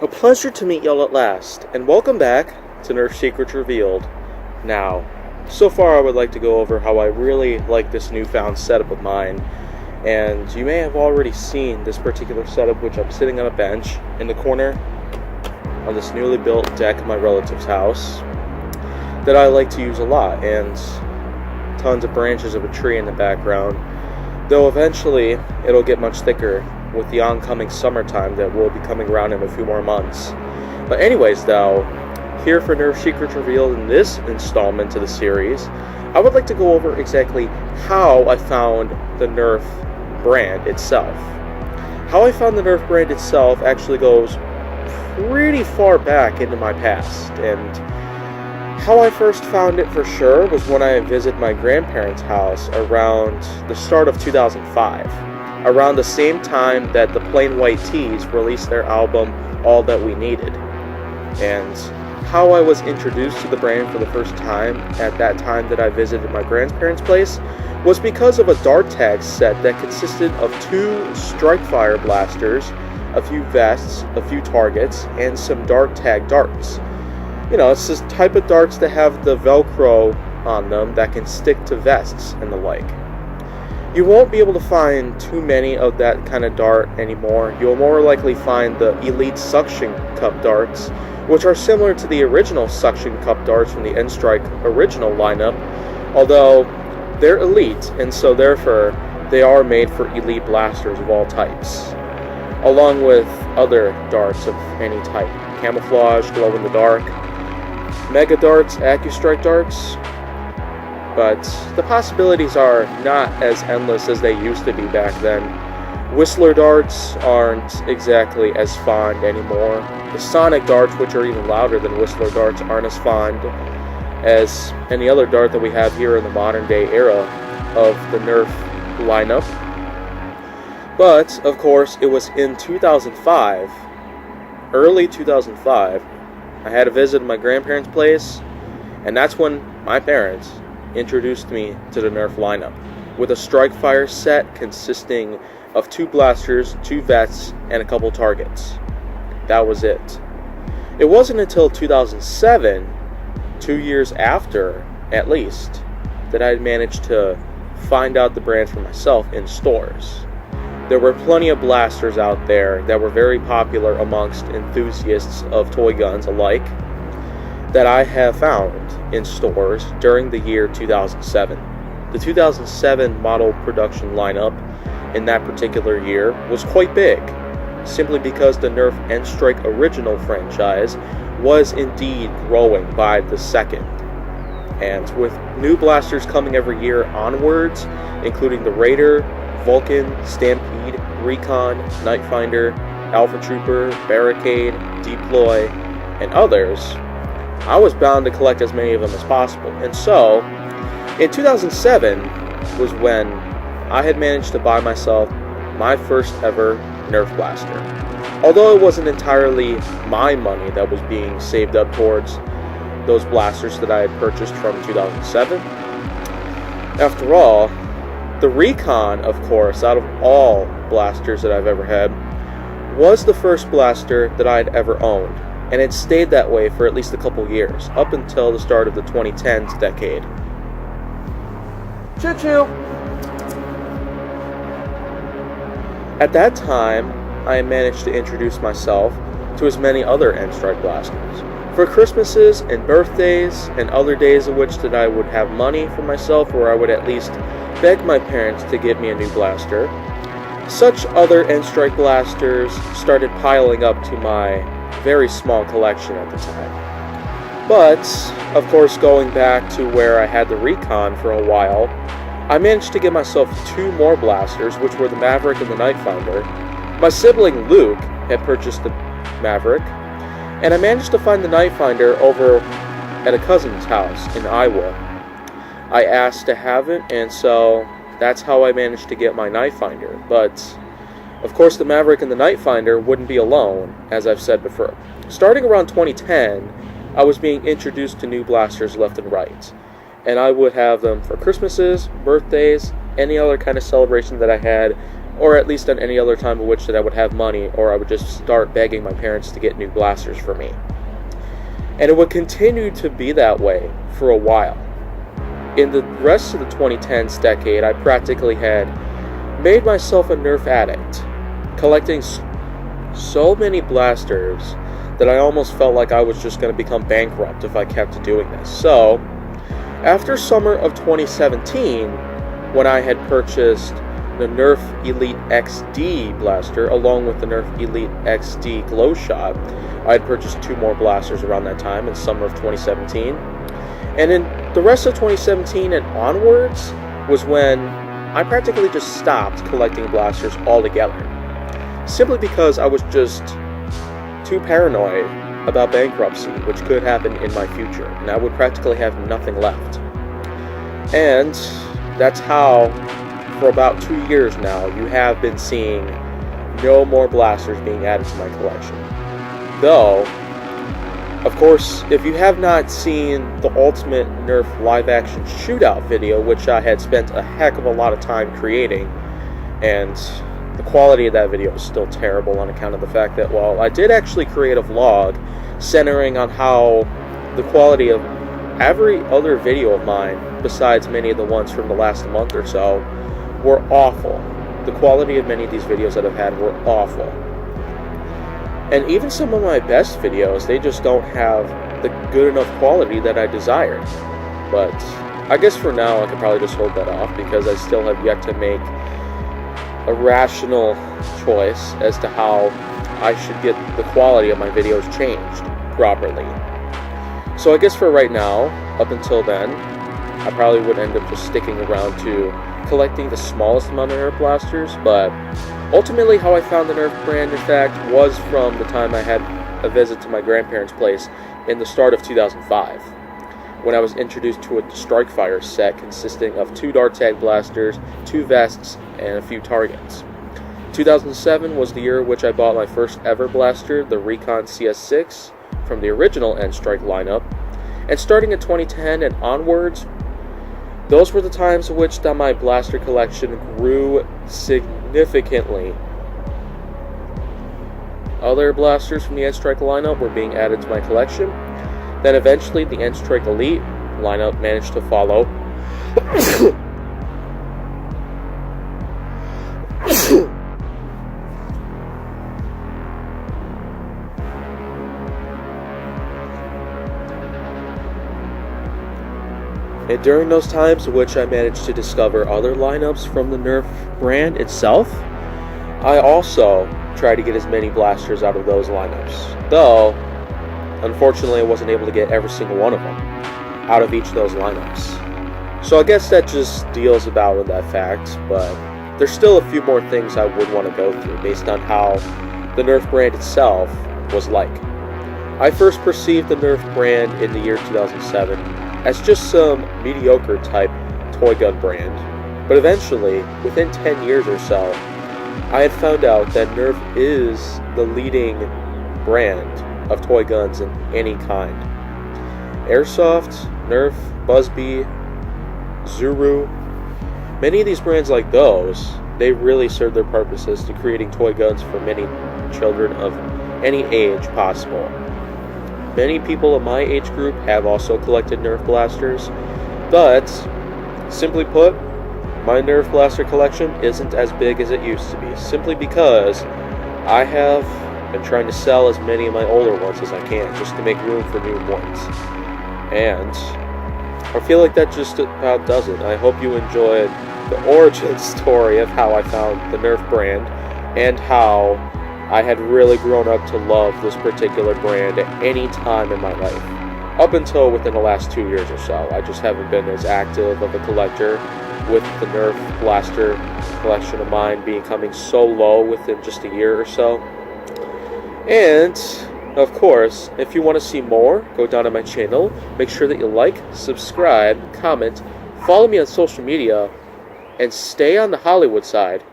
A pleasure to meet y'all at last, and welcome back to Nerf Secrets Revealed. Now, so far I would like to go over how I really like this newfound setup of mine, and you may have already seen this particular setup, which I'm sitting on a bench in the corner on this newly built deck of my relative's house that I like to use a lot, and tons of branches of a tree in the background, though eventually it'll get much thicker with the oncoming summertime that will be coming around in a few more months. But anyways though, here for Nerf Secrets Revealed in this installment to the series, I would like to go over exactly how I found the Nerf brand itself. How I found the Nerf brand itself actually goes pretty far back into my past, and how I first found it for sure was when I visited my grandparents' house around the start of 2005. Around the same time that the Plain White T's released their album, All That We Needed. And how I was introduced to the brand for the first time at that time that I visited my grandparents' place was because of a dart tag set that consisted of 2 strike fire blasters, a few vests, a few targets, and some dart tag darts. You know, it's this type of darts that have the Velcro on them that can stick to vests and the like. You won't be able to find too many of that kind of dart anymore. You'll more likely find the Elite Suction Cup darts, which are similar to the original Suction Cup darts from the N-Strike original lineup, although they're elite, and so therefore they are made for elite blasters of all types, along with other darts of any type. Camouflage, glow-in-the-dark, Mega darts, AccuStrike darts, but the possibilities are not as endless as they used to be back then. Whistler darts aren't exactly as fond anymore. The Sonic darts, which are even louder than Whistler darts, aren't as fond as any other dart that we have here in the modern day era of the Nerf lineup. But, of course, it was in 2005, early 2005, I had a visit at my grandparents' place, and that's when my parents introduced me to the Nerf lineup, with a strike fire set consisting of 2 blasters, 2 vets, and a couple targets. That was it. It wasn't until 2007, 2 years after, at least, that I managed to find out the brand for myself in stores. There were plenty of blasters out there that were very popular amongst enthusiasts of toy guns alike that I have found in stores during the year 2007. The 2007 model production lineup in that particular year was quite big, simply because the Nerf N-Strike original franchise was indeed growing by the second. And with new blasters coming every year onwards, including the Raider, Vulcan, Stampede, Recon, Nightfinder, Alpha Trooper, Barricade, Deploy, and others, I was bound to collect as many of them as possible. And so, in 2007 was when I had managed to buy myself my first ever Nerf blaster. Although it wasn't entirely my money that was being saved up towards those blasters that I had purchased from 2007. After all, the Recon, of course, out of all blasters that I've ever had, was the first blaster that I'd ever owned, and it stayed that way for at least a couple years, up until the start of the 2010s decade. Churchill! At that time, I managed to introduce myself to as many other N-Strike blasters. For Christmases and birthdays and other days in which that I would have money for myself, or I would at least beg my parents to give me a new blaster, such other N-Strike blasters started piling up to my very small collection at the time. But, of course, going back to where I had the Recon for a while, I managed to get myself 2 more blasters, which were the Maverick and the Nightfinder. My sibling Luke had purchased the Maverick, and I managed to find the Nightfinder over at a cousin's house in Iowa. I asked to have it, and so that's how I managed to get my Nightfinder. But, of course, the Maverick and the Nightfinder wouldn't be alone, as I've said before. Starting around 2010, I was being introduced to new blasters left and right, and I would have them for Christmases, birthdays, any other kind of celebration that I had or at least on any other time in which that I would have money, or I would just start begging my parents to get new blasters for me. And it would continue to be that way for a while. In the rest of the 2010s decade, I practically had made myself a Nerf addict, collecting so many blasters that I almost felt like I was just going to become bankrupt if I kept doing this. So, after summer of 2017, when I had purchased the Nerf Elite XD blaster along with the Nerf Elite XD Glow Shot, I had purchased 2 more blasters around that time in summer of 2017. And in the rest of 2017 and onwards was when I practically just stopped collecting blasters altogether, simply because I was just too paranoid about bankruptcy, which could happen in my future, and I would practically have nothing left. And that's how, for about 2 years now, you have been seeing no more blasters being added to my collection. Though, of course, if you have not seen the Ultimate Nerf live-action shootout video, which I had spent a heck of a lot of time creating, and the quality of that video is still terrible on account of the fact that, well, I did actually create a vlog centering on how the quality of every other video of mine, besides many of the ones from the last month or so, were awful. The quality of many of these videos that I've had were awful. And even some of my best videos, they just don't have the good enough quality that I desired. But I guess for now I could probably just hold that off, because I still have yet to make a rational choice as to how I should get the quality of my videos changed properly. So I guess for right now, up until then, I probably would end up just sticking around to collecting the smallest amount of Nerf blasters, but ultimately how I found the Nerf brand, in fact, was from the time I had a visit to my grandparents' place in the start of 2005, when I was introduced to a Strikefire set consisting of 2 dart tag blasters, 2 vests, and a few targets. 2007 was the year in which I bought my first ever blaster, the Recon CS6, from the original N-Strike lineup, and starting in 2010 and onwards, those were the times in which that my blaster collection grew significantly. Other blasters from the N-Strike lineup were being added to my collection. Then eventually the N-Strike Elite lineup managed to follow. And during those times in which I managed to discover other lineups from the Nerf brand itself, I also tried to get as many blasters out of those lineups. Though, unfortunately, I wasn't able to get every single one of them out of each of those lineups. So I guess that just deals about with that fact, but there's still a few more things I would want to go through based on how the Nerf brand itself was like. I first perceived the Nerf brand in the year 2007 as just some mediocre type toy gun brand, but eventually, within 10 years or so, I had found out that Nerf is the leading brand of toy guns in any kind. Airsoft, Nerf, Buzzbee, Zuru, many of these brands like those, they really serve their purposes to creating toy guns for many children of any age possible. Many people of my age group have also collected Nerf blasters, but simply put, my Nerf blaster collection isn't as big as it used to be, simply because I have been trying to sell as many of my older ones as I can, just to make room for new ones. And I feel like that just about does it. I hope you enjoyed the origin story of how I found the Nerf brand, and how I had really grown up to love this particular brand at any time in my life. Up until within the last 2 years or so, I just haven't been as active of a collector, with the Nerf blaster collection of mine becoming so low within just a year or so. And, of course, if you want to see more, go down to my channel, make sure that you like, subscribe, comment, follow me on social media, and stay on the Hollywood side,